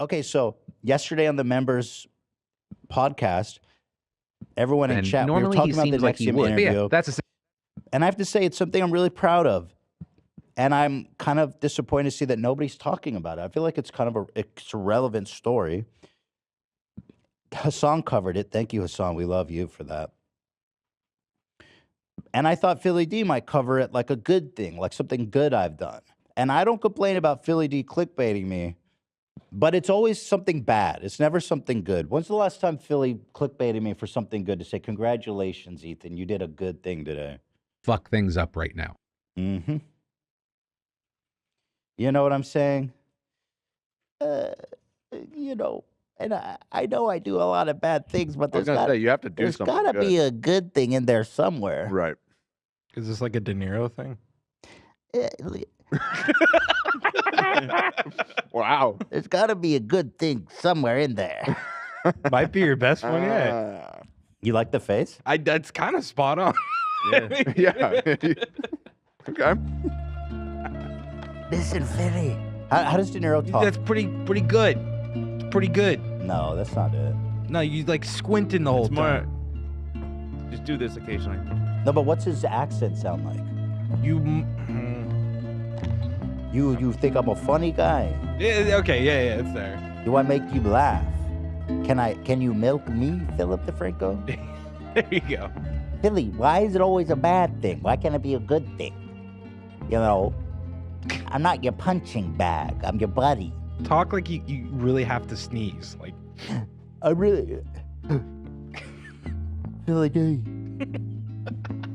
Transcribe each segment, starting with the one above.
Okay, so yesterday on the members podcast, everyone in chat, we were normally talking he about the seems like Nexium he would. But interview. yeah, that's and I have to say, it's something I'm really proud of. And I'm kind of disappointed to see that nobody's talking about it. I feel like it's kind of it's a relevant story. Hassan covered it. Thank you, Hassan. We love you for that. And I thought Philly D might cover it like a good thing, like something good I've done. And I don't complain about Philly D clickbaiting me, but it's always something bad. It's never something good. When's the last time Philly clickbaited me for something good to say, congratulations, Ethan, you did a good thing today? fuck things up right now. Mm-hmm. You know what I'm saying? You know, and I know I do a lot of bad things, but I was gonna say you have to do something. There's got to be a good thing in there somewhere. Right. Is this like a De Niro thing? Wow. There's got to be a good thing somewhere in there. Might be your best one yet. You like the face? That's kind of spot on. Yeah. Okay. Listen, Philly. How does De Niro talk? That's pretty good. It's pretty good. No, that's not it. No, you like squinting the whole It's more. time. Just do this occasionally. No, but what's his accent sound like? You think I'm a funny guy? Yeah, okay, yeah, it's there. Do I make you laugh? Can you milk me, Philip DeFranco? There you go. Philly, why is it always a bad thing? Why can't it be a good thing? You know, I'm not your punching bag. I'm your buddy. Talk like you really have to sneeze. Like I really... Philly D,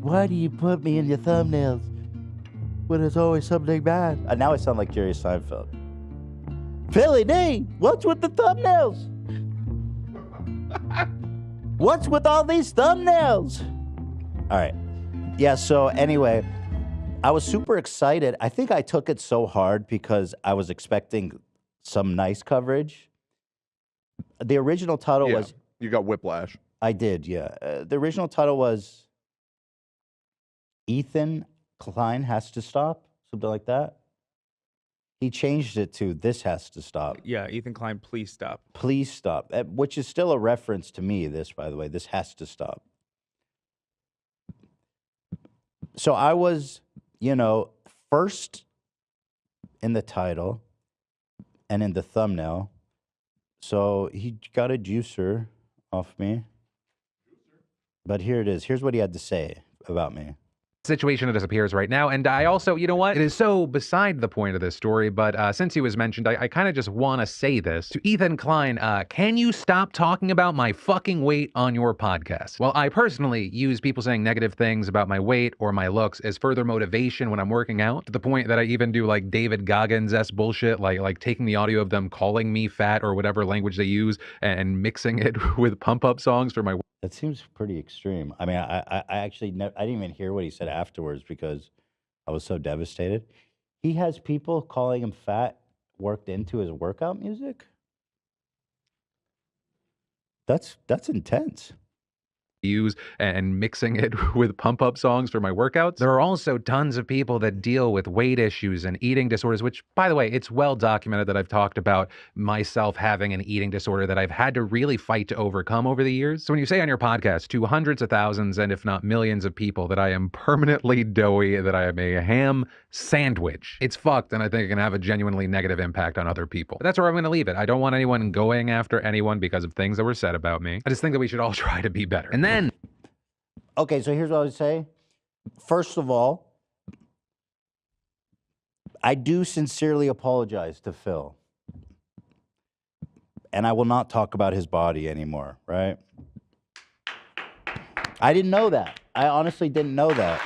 why do you put me in your thumbnails when there's always something bad? Now I sound like Jerry Seinfeld. Philly D, what's with the thumbnails? What's with all these thumbnails? All right. Yeah, so anyway, I was super excited. I think I took it so hard because I was expecting some nice coverage. The original title was... You got whiplash. I did, yeah. The original title was Ethan Klein Has to Stop, something like that. He changed it to This Has to Stop. Yeah, Ethan Klein, please stop. Please stop, which is still a reference to me, this, by the way. This has to stop. So I was, first in the title and in the thumbnail. So he got a juicer off me. But here it is. Here's what he had to say about me. Situation that appears right now. And I also, you know what? It is so beside the point of this story, but since he was mentioned, I kind of just want to say this to Ethan Klein. Can you stop talking about my fucking weight on your podcast? Well, I personally use people saying negative things about my weight or my looks as further motivation when I'm working out, to the point that I even do like David Goggins-esque bullshit, like taking the audio of them calling me fat or whatever language they use and mixing it with pump-up songs for my... That seems pretty extreme. I mean, I actually I didn't even hear what he said afterwards because I was so devastated. He has people calling him fat worked into his workout music? That's intense. Use and mixing it with pump-up songs for my workouts. There are also tons of people that deal with weight issues and eating disorders, which, by the way, it's well documented that I've talked about myself having an eating disorder that I've had to really fight to overcome over the years. So when you say on your podcast to hundreds of thousands and if not millions of people that I am permanently doughy, that I am a ham sandwich, it's fucked, and I think it can have a genuinely negative impact on other people. But that's where I'm going to leave it. I don't want anyone going after anyone because of things that were said about me. I just think that we should all try to be better. And then... Okay, so here's what I would say. First of all, I do sincerely apologize to Phil. And I will not talk about his body anymore, right? I didn't know that. I honestly didn't know that.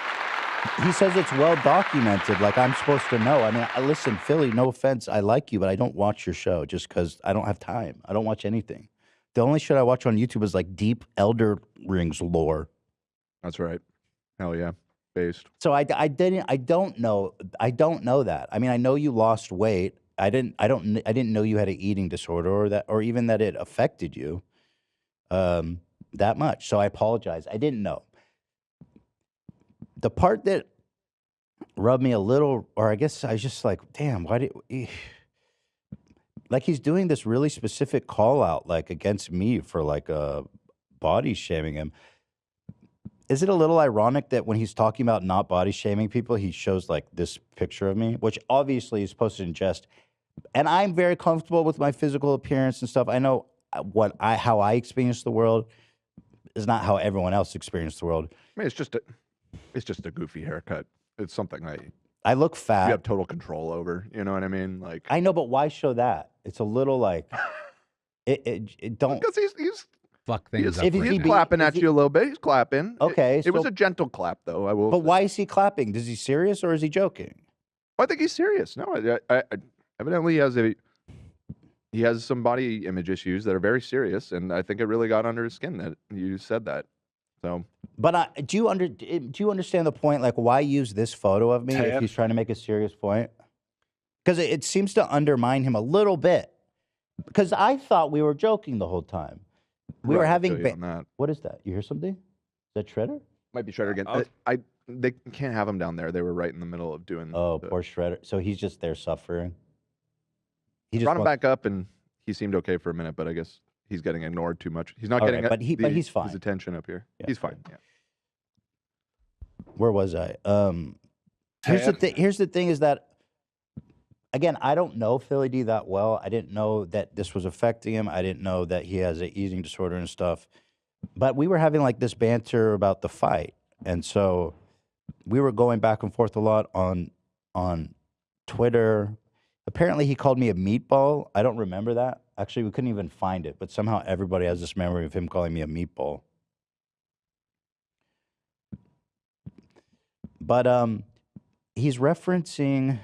He says it's well documented, like I'm supposed to know. I mean, listen, Philly, no offense, I like you, but I don't watch your show just because I don't have time. I don't watch anything. The only shit I watch on YouTube is like deep Elder Rings lore. That's right. Hell yeah. Based. So I don't know that. I mean, I know you lost weight. I didn't know you had an eating disorder or even that it affected you that much. So I apologize. I didn't know. The part that rubbed me a little, or I guess I was just like, damn, why did like he's doing this really specific call out like against me for like body shaming him. Is it a little ironic that when he's talking about not body shaming people, he shows like this picture of me, which obviously he's posted in jest. And I'm very comfortable with my physical appearance and stuff. I know how I experience the world is not how everyone else experiences the world. I mean, it's just a goofy haircut. It's something that I look fat. you have total control over. You know what I mean? Like, I know, but why show that? It's a little like it don't. because he's Fuck things up. if right he he's now. clapping is at he- you a little bit. He's clapping. Okay, It was so- a gentle clap, though. I will. But say. why is he clapping? Is he serious or is he joking? I think he's serious. No, evidently he has some body image issues that are very serious, and I think it really got under his skin that you said that. So But do you understand the point? Like, why use this photo of me if Tab. he's trying to make a serious point? Because it seems to undermine him a little bit. Because I thought we were joking the whole time. We were Right, I having. feel you on that. What is that? You hear something? Is that Shredder? Might be Shredder again. They can't have him down there. They were right in the middle of doing. Oh, the, poor Shredder. So he's just there suffering. He just brought him wants- back up, and he seemed okay for a minute, but I guess he's getting ignored too much. He's not All getting right, but he's his fine. attention up here. Yeah. He's fine. Yeah. Where was I? Here's the thing is that again, I don't know Philly D that well. I didn't know that this was affecting him. I didn't know that he has an eating disorder and stuff. But we were having like this banter about the fight. And so we were going back and forth a lot on Twitter. Apparently he called me a meatball. I don't remember that. Actually, we couldn't even find it, but somehow everybody has this memory of him calling me a meatball. But he's referencing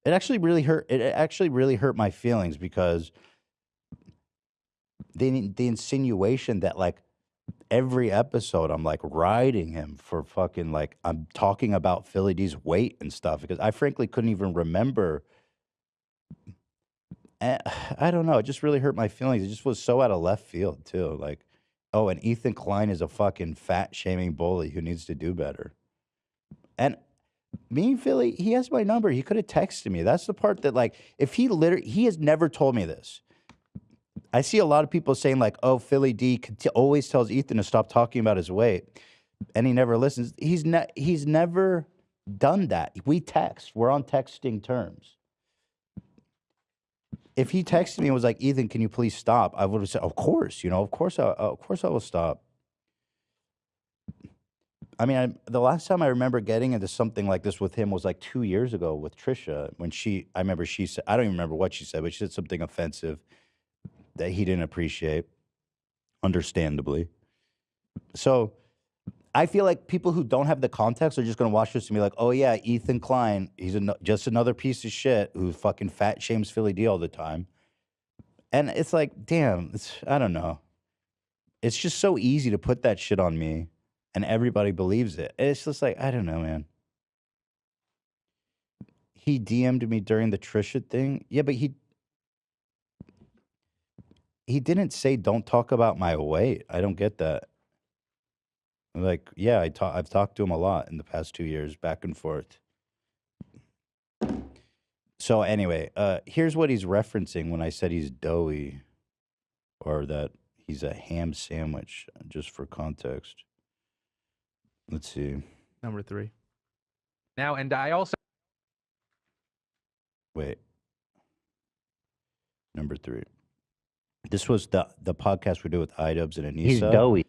it actually really hurt my feelings because the insinuation that like every episode I'm like riding him for fucking like I'm talking about Philly D's weight and stuff because I frankly couldn't even remember. I don't know. It just really hurt my feelings. It just was so out of left field too. Like, oh, and Ethan Klein is a fucking fat shaming bully who needs to do better. And me, Philly, he has my number. He could have texted me. That's the part that like, if he has never told me this. I see a lot of people saying like, oh, Philly D always tells Ethan to stop talking about his weight, and he never listens. He's never done that. We text. We're on texting terms. If he texted me and was like, Ethan, can you please stop? I would have said, of course, of course I will stop. I mean, the last time I remember getting into something like this with him was like 2 years ago with Trisha when I remember she said, I don't even remember what she said, but she said something offensive that he didn't appreciate, understandably. So I feel like people who don't have the context are just going to watch this and be like, oh yeah, Ethan Klein, he's just another piece of shit who fucking fat shames Philly D all the time. And it's like, damn, I don't know. It's just so easy to put that shit on me and everybody believes it. It's just like, I don't know, man. He DM'd me during the Trisha thing. Yeah, but he didn't say don't talk about my weight. I don't get that. Like, yeah, I've talked to him a lot in the past 2 years, back and forth. So anyway, here's what he's referencing when I said he's doughy, or that he's a ham sandwich, just for context. Let's see. Number 3. Now, and I also Wait. Number 3. This was the podcast we did with iDubbbz and Anissa. He's doughy.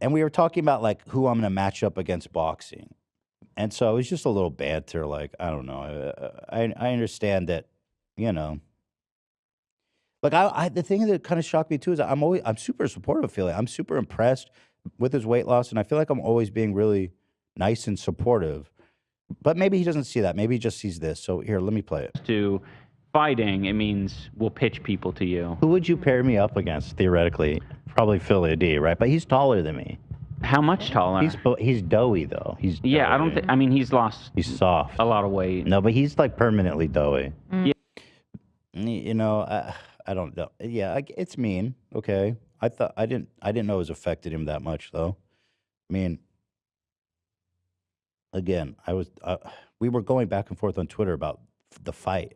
And we were talking about like who I'm going to match up against boxing. And so it was just a little banter. Like, I don't know. I understand that, like the thing that kind of shocked me too is I'm super supportive of Philly. I'm super impressed with his weight loss. And I feel like I'm always being really nice and supportive, but maybe he doesn't see that. Maybe he just sees this. So here, let me play it. To fighting, it means we'll pitch people to you. Who would you pair me up against theoretically? Probably Philly D, right? But he's taller than me. How much taller? He's doughy though. He's yeah, doughy. I don't think. I mean, he's lost He's soft. a lot of weight. No, but he's like permanently doughy. Yeah. I don't know. Yeah, it's mean. Okay, I didn't know it was affected him that much though. I mean, again, we were going back and forth on Twitter about the fight.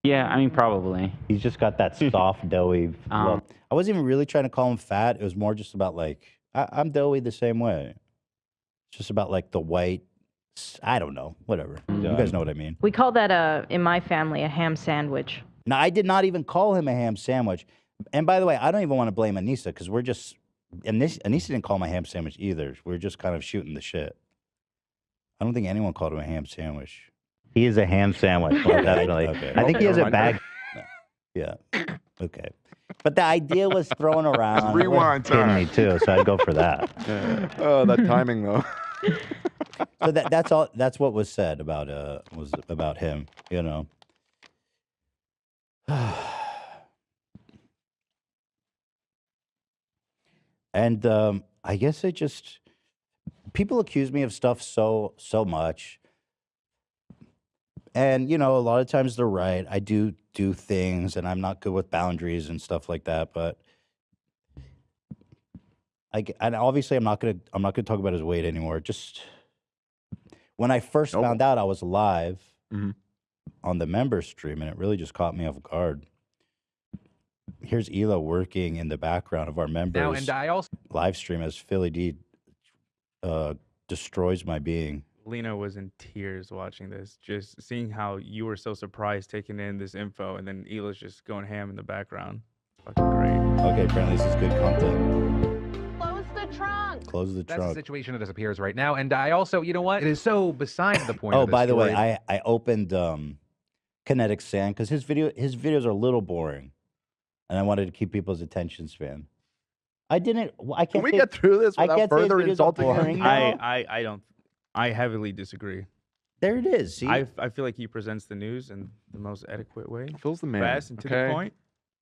Yeah, I mean, probably. He's just got that soft, doughy Um, look. I wasn't even really trying to call him fat. It was more just about like I'm doughy the same way. It's just about like the white. I don't know. Whatever. You guys know what I mean. We call that in my family a ham sandwich. Now I did not even call him a ham sandwich. And by the way, I don't even want to blame Anissa because we're just. And Anissa didn't call him a ham sandwich either. We're just kind of shooting the shit. I don't think anyone called him a ham sandwich. He is a ham sandwich, definitely. Okay. I think he has a Never bag. Yeah. Okay. But the idea was thrown around. Rewind Kidney time. too, so I'd go for that. Oh, that timing though. So that's all. That's what was said about him. You know. And I guess it just people accuse me of stuff so much. And you know, a lot of times they're right. I do things, and I'm not good with boundaries and stuff like that. But and obviously, I'm not gonna talk about his weight anymore. Just when I first found out I was live on the member stream, and it really just caught me off guard. Here's Ela working in the background of our members Now, and I also live stream as Philly D destroys my being. Lena was in tears watching this, just seeing how you were so surprised taking in this info, and then Ela's just going ham in the background. Fucking great. Okay, apparently this is good content. Close the trunk. Close the that's the trunk. situation that appears right now. And I also, you know what? It is so beside the point. Oh, of this by the way, story. I opened Kinetic Sand because his videos are a little boring, and I wanted to keep people's attention span. I can't. Can we say- get through this I without can't say his further videos are insulting boring him? now. I don't. I heavily disagree. There it is. See, I feel like he presents the news in the most adequate way. Phil's the man. Fast and to the okay? point.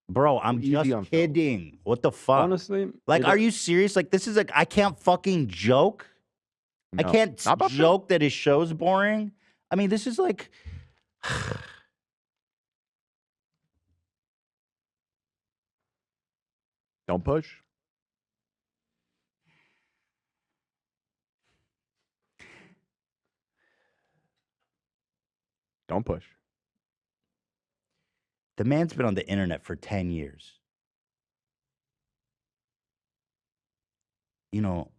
bro, I'm Easy on just Phil. kidding. What the fuck? Honestly, Like, are you serious? Like, this is like I can't fucking joke. I No. can't Not about joke that his show's boring. I mean, this is like. Don't push. Don't push. The man's been on the internet for 10 years. You know,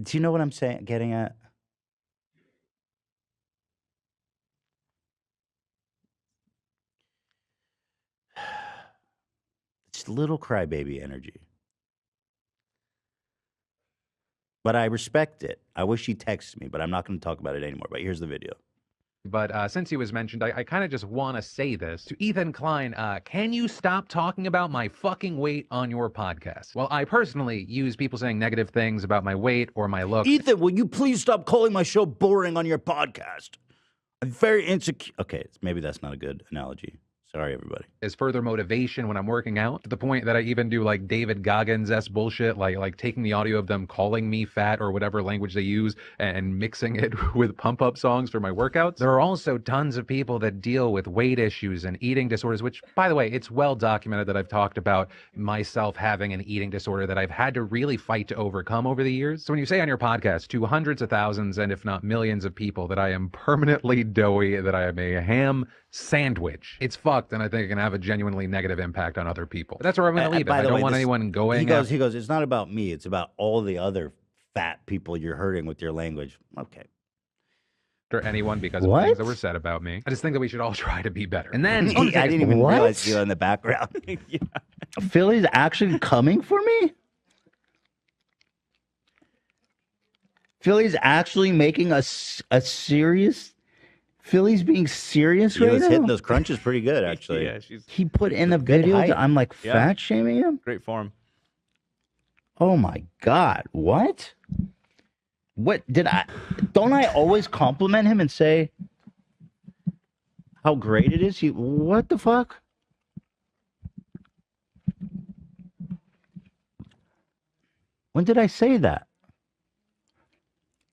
do you know what I'm saying? Getting at? It's little crybaby energy. But I respect it. I wish he texted me, but I'm not going to talk about it anymore. But here's the video. But since he was mentioned, I kind of just want to say this to Ethan Klein. Can you stop talking about my fucking weight on your podcast? Well, I personally use people saying negative things about my weight or my looks. Ethan, will you please stop calling my show boring on your podcast? I'm very insecure. Okay, maybe that's not a good analogy. Sorry, everybody. As further motivation when I'm working out, to the point that I even do like David Goggins-esque bullshit, like taking the audio of them calling me fat or whatever language they use and mixing it with pump-up songs for my workouts. There are also tons of people that deal with weight issues and eating disorders, which, by the way, it's well documented that I've talked about myself having an eating disorder that I've had to really fight to overcome over the years. So when you say on your podcast to hundreds of thousands and if not millions of people that I am permanently doughy, that I am a ham sandwich, it's fucked, and I think it can have a genuinely negative impact on other people. But that's where I'm going to leave it. I don't want anyone going. He goes, it's not about me. It's about all the other fat people you're hurting with your language. Okay. After anyone because of things that were said about me. I just think that we should all try to be better. And then I didn't even realize you in the background. Philly's actually coming for me? Philly's actually making a serious... Philly's being serious He right was now? hitting those crunches pretty good, actually. Yeah, she's He put in a Good video height. that I'm like Yeah. fat shaming him? great form. Oh my God. What? What did I... Don't I always compliment him and say how great it is? What the fuck? When did I say that?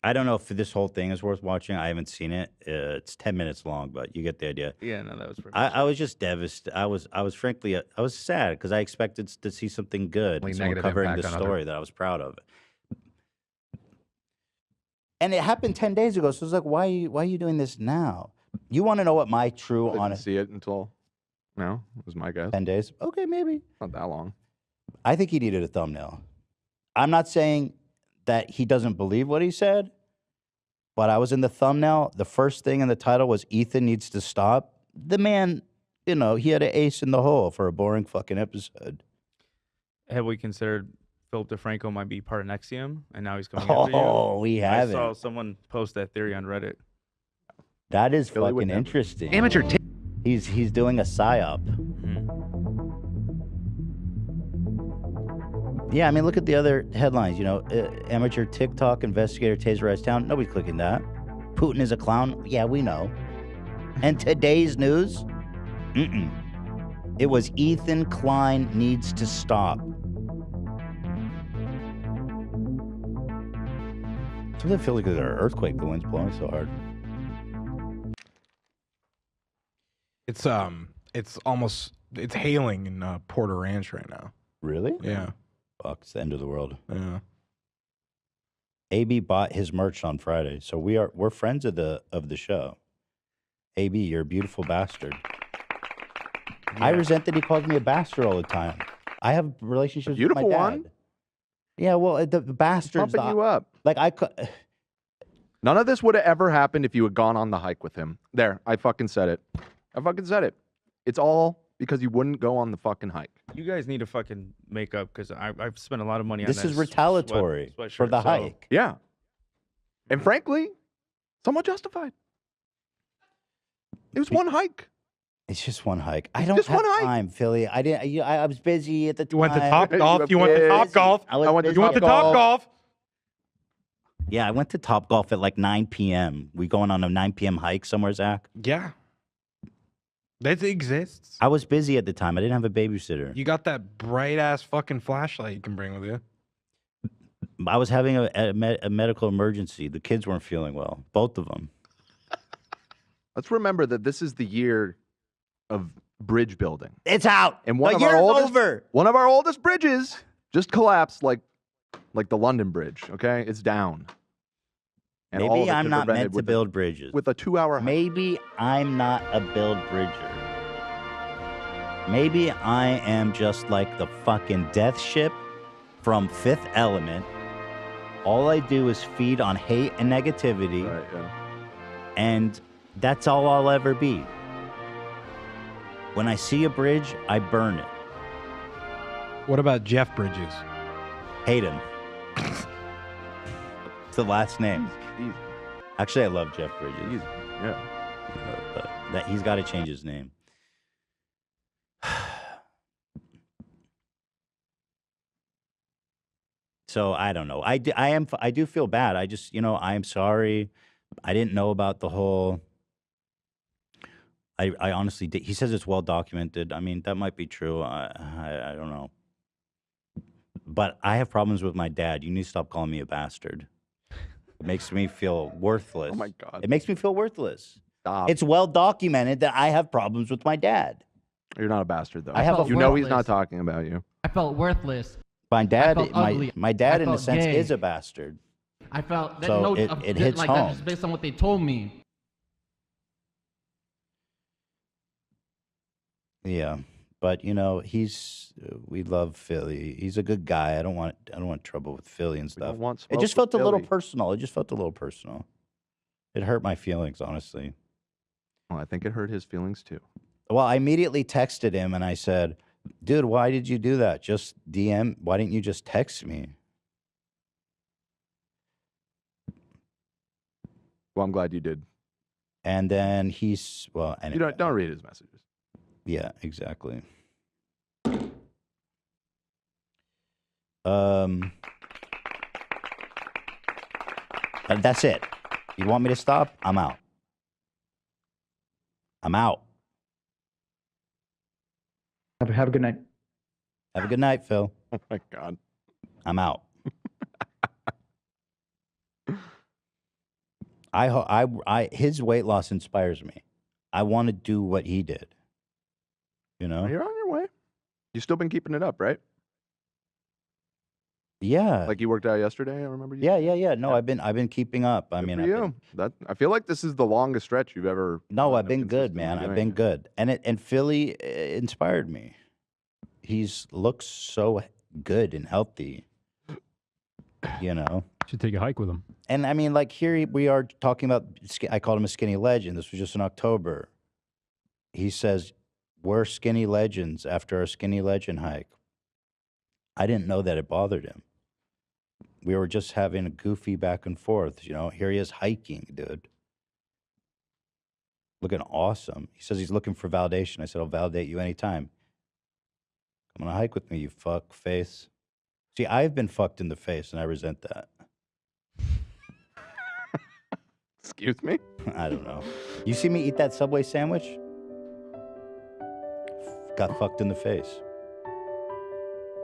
I don't know if this whole thing is worth watching. I haven't seen it. It's 10 minutes long, but you get the idea. Yeah, no, that was perfect. I was just devastated. I was frankly, I was sad because I expected to see something good, Only someone negative covering the impact on other- story that I was proud of. And it happened 10 days ago, so it's like, why are you doing this now? You want to know what my true Didn't honest see it until no, was my guess. 10 days? Okay, maybe. Not that long. I think he needed a thumbnail. I'm not saying that he doesn't believe what he said, but I was in the thumbnail. The first thing in the title was Ethan needs to stop. The man, you know, he had an ace in the hole for a boring fucking episode. Have we considered Philip DeFranco might be part of Nexium, and now he's coming after you? Oh, we I haven't. saw someone post that theory on Reddit. That is Philly would fucking never. interesting. Amateur He's doing a psyop. Yeah, I mean, look at the other headlines. You know, amateur TikTok investigator taserized town. Nobody's clicking that. Putin is a clown. Yeah, we know. And today's news, it was Ethan Klein needs to stop. Sometimes I feel like there's an earthquake. The wind's blowing so hard. It's hailing in Porter Ranch right now. Really? Yeah. Fuck, it's the end of the world. Yeah. AB bought his merch on Friday, so we're friends of the show. AB, you're a beautiful bastard. I resent that he calls me a bastard all the time. I have relationships with my Beautiful dad. one. Yeah, well, the bastards. Pumping you up. Like None of this would have ever happened if you had gone on the hike with him. There, I fucking said it. I fucking said it. It's all because you wouldn't go on the fucking hike. You guys need to fucking make up because I've spent a lot of money on This that. is retaliatory for sweatshirt, the so- hike. Yeah. And frankly, somewhat justified. It was one hike. It's just one hike. I It's don't just have one hike. time, Philly. I didn't. I was busy at the time. You went to Top You Golf. were You went to Top busy. Golf. I was I went to busy You went to at- Top Golf. Yeah, I went to Top Golf at like 9 p.m. We going on a 9 p.m. hike somewhere, Zach? Yeah. That exists. I was busy at the time. I didn't have a babysitter. You got that bright ass fucking flashlight you can bring with you. I was having a medical emergency. The kids weren't feeling well, both of them. Let's remember that this is the year of bridge building. It's out. And one the of our year's oldest over. One of our oldest bridges just collapsed like the London Bridge, okay? It's down. And all of Maybe it I'm could not prevented meant to with build bridges. with a 2-hour hike. Maybe I'm not a build bridger. Maybe I am just like the fucking death ship from Fifth Element. All I do is feed on hate and negativity, Right, yeah. and that's all I'll ever be. When I see a bridge, I burn it. What about Jeff Bridges? Hate him. It's the last name. Easy. Actually, I love Jeff Bridges. Easy. Yeah. But that he's got to change his name. So I don't know. I do feel bad. I just, I am sorry. I didn't know about the whole. I honestly did. He says it's well documented. I mean, that might be true. I don't know. But I have problems with my dad. You need to stop calling me a bastard. It makes me feel worthless. Oh my God. It makes me feel worthless. Stop. It's well documented that I have problems with my dad. You're not a bastard though. I have a- You know he's not worthless. talking about you. I felt worthless. My dad, felt ugly. my dad, I in a felt sense, gay. is a bastard. I felt that So no, it hits like home. that's just based on what they told me. Yeah, but we love Philly. He's a good guy. I don't want trouble with Philly and We don't stuff. want It just smoke felt with a little Philly. personal. It just felt a little personal. It hurt my feelings, honestly. Well, I think it hurt his feelings too. Well, I immediately texted him and I said, "Dude, why did you do that? Just DM. Why didn't you just text me?" Well, I'm glad you did. And then anyway. You don't read his messages. Yeah, exactly. That's it. You want me to stop? I'm out. I'm out. Have a good night. Have a good night, Phil. Oh my God. I'm out. His weight loss inspires me. I want to do what he did. You're on your way. You've still been keeping it up, right? Yeah. Like you worked out yesterday. I remember you. Yeah. No, I've been keeping up. I Good mean, for I've you. I feel like this is the longest stretch you've ever. no, done I've of been good, consistently man. I've doing been it. good, and Philly inspired me. He's looks so good and healthy. You know. Should take a hike with him. And I mean, like we are talking about. I called him a skinny legend. This was just in October. He says we're skinny legends after our skinny legend hike. I didn't know that it bothered him. We were just having a goofy back and forth. You know, here he is hiking, dude. Looking awesome. He says he's looking for validation. I said, I'll validate you anytime. Come on a hike with me, you fuck face. See, I've been fucked in the face, and I resent that. Excuse me? I don't know. You see me eat that Subway sandwich? Got fucked in the face.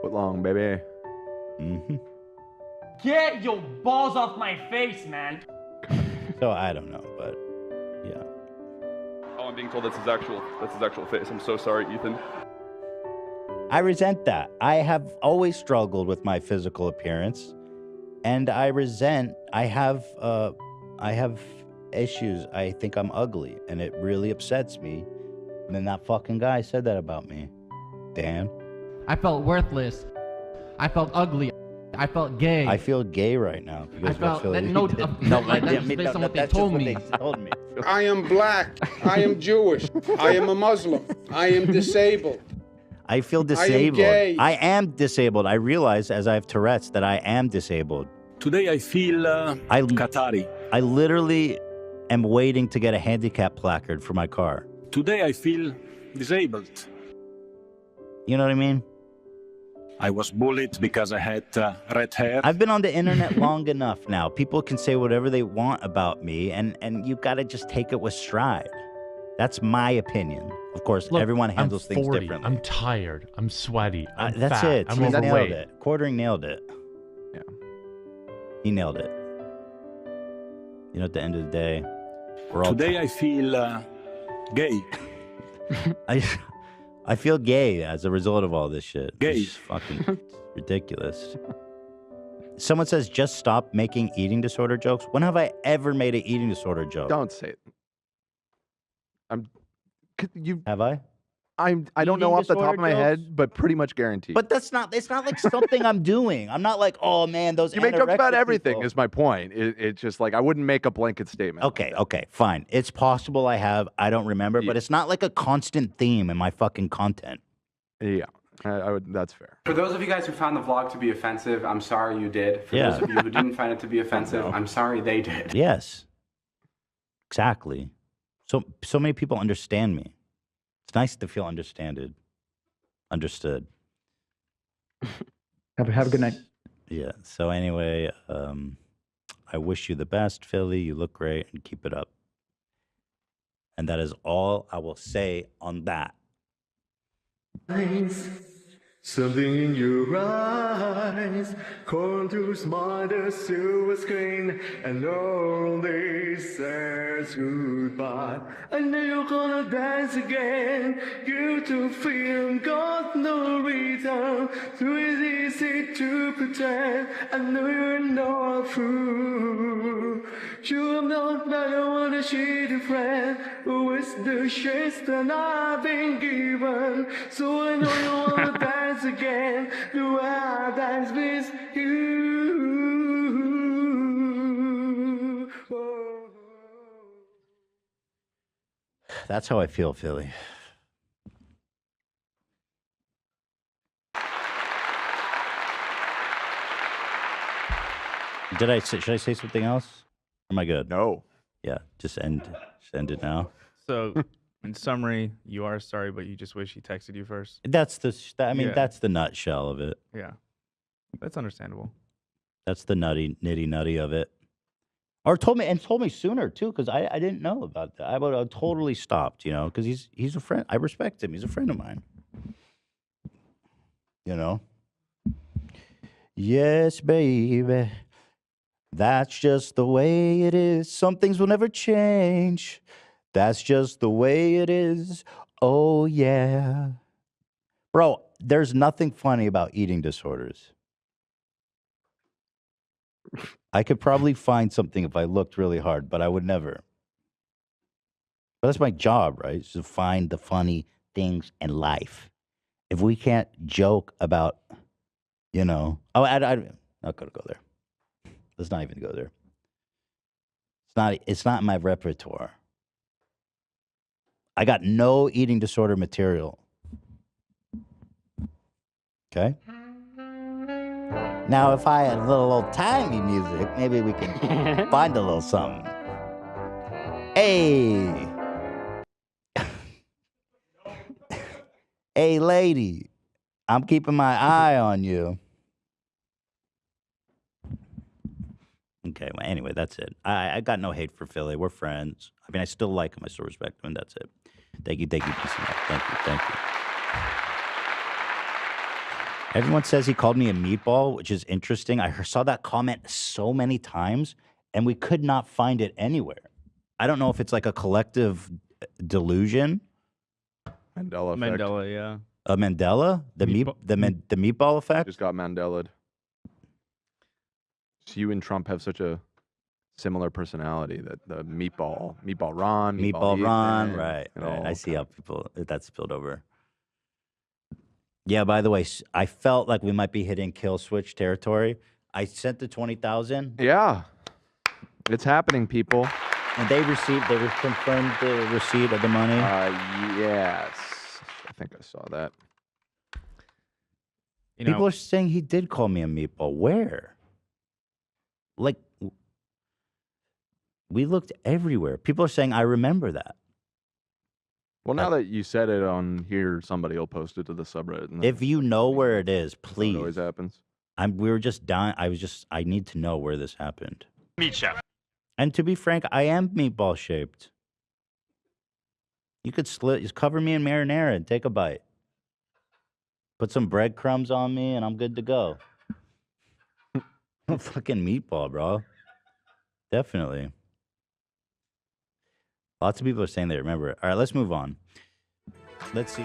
Foot long, baby. Mm-hmm. Get your balls off my face, man. So I don't know, but yeah. Oh, I'm being told that's his actual face. I'm so sorry, Ethan. I resent that. I have always struggled with my physical appearance, and I have issues. I think I'm ugly, and it really upsets me. And then that fucking guy said that about me. Dan. I felt worthless. I felt ugly. I felt gay. I feel gay right now. I felt that no, that's based on what they told me. I am black. I am Jewish. I am a Muslim. I am disabled. I feel disabled. gay. I am disabled. I realize as I have Tourette's that I am disabled. Today I feel Qatari. I literally am waiting to get a handicap placard for my car. Today I feel disabled. You know what I mean? I was bullied because I had red hair. I've been on the internet long enough now. People can say whatever they want about me, and you've got to just take it with stride. That's my opinion. Of course, Look, everyone handles I'm things 40. differently. I'm tired. I'm sweaty. I'm That's fat. it. I'm He's nailed overweight. it. Quartering nailed it. Yeah. He nailed it. You know, at the end of the day, we're all. Today I feel gay. I feel gay as a result of all this shit. Gay. It's fucking ridiculous. Someone says, just stop making eating disorder jokes. When have I ever made an eating disorder joke? Don't say it. Have I? I don't Eating know off the top disorder of my jokes? head, but pretty much guaranteed. But it's not like something I'm doing. I'm not like, oh man, those you make jokes about anorexic everything people. is my point. It's just like I wouldn't make a blanket statement. Okay, fine. It's possible I have. I don't remember, but it's not like a constant theme in my fucking content. Yeah, I would. That's fair. For those of you guys who found the vlog to be offensive, I'm sorry you did. For those of you who didn't find it to be offensive, I'm sorry they did. Yes. Exactly. So many people understand me. It's nice to feel understood. Have a good night. Yeah. So anyway, I wish you the best, Philly. You look great and keep it up. And that is all I will say on that. Something in your eyes, calling to smile the silver screen, and only says goodbye. I know you're gonna dance again. You to feel got no reason. Too easy to pretend. I know you're not a fool. You're not better when she's a friend. With the shades that I've been given. So I know you wanna dance again. Do I dance with you? Oh. That's how I feel, Philly. Should I say something else? Am I good? No. Yeah, just end it now. So, in summary, you are sorry, but you just wish he texted you first. That's the Yeah. nutshell of it. Yeah, that's understandable. That's the nitty nutty of it. Or told me sooner too, because I didn't know about that. I would have totally stopped, because he's a friend. I respect him. He's a friend of mine. You know. Yes, baby. That's just the way it is. Some things will never change. That's just the way it is. Oh, yeah. Bro, there's nothing funny about eating disorders. I could probably find something if I looked really hard, but I would never. But that's my job, right? Is to find the funny things in life. If we can't joke about, I'm not gonna go there. Let's not even go there. It's not in my repertoire. I got no eating disorder material. Okay? Now, if I had a little old-timey music, maybe we can find a little something. Hey! Hey, lady. I'm keeping my eye on you. Okay, well, anyway, that's it. I got no hate for Philly. We're friends. I mean, I still like him. I still respect him, and that's it. Thank you, peace and love. Thank you. Everyone says he called me a meatball, which is interesting. I saw that comment so many times, and we could not find it anywhere. I don't know if it's like a collective delusion. Mandela effect. Mandela, yeah. A Mandela? The meatball effect? Just got Mandela'd. So you and Trump have such a similar personality that the meatball Ron, Meatball Ron, Ethan, right. it all I see how that spilled over. Yeah, by the way, I felt like we might be hitting kill switch territory. I sent the 20,000. Yeah. It's happening, people. And they confirmed the receipt of the money. Yes. I think I saw that. People are saying he did call me a meatball. Where? Like, we looked everywhere. People are saying I remember that. Well, now that you said it on here, somebody will post it to the subreddit. And If you know where it is, please. It always happens. We were just dying. I need to know where this happened. Meat chef. And to be frank, I am meatball shaped. You could just cover me in marinara and take a bite. Put some breadcrumbs on me and I'm good to go. I'm a fucking meatball, bro. Definitely. Lots of people are saying they remember it. All right, let's move on. Let's see.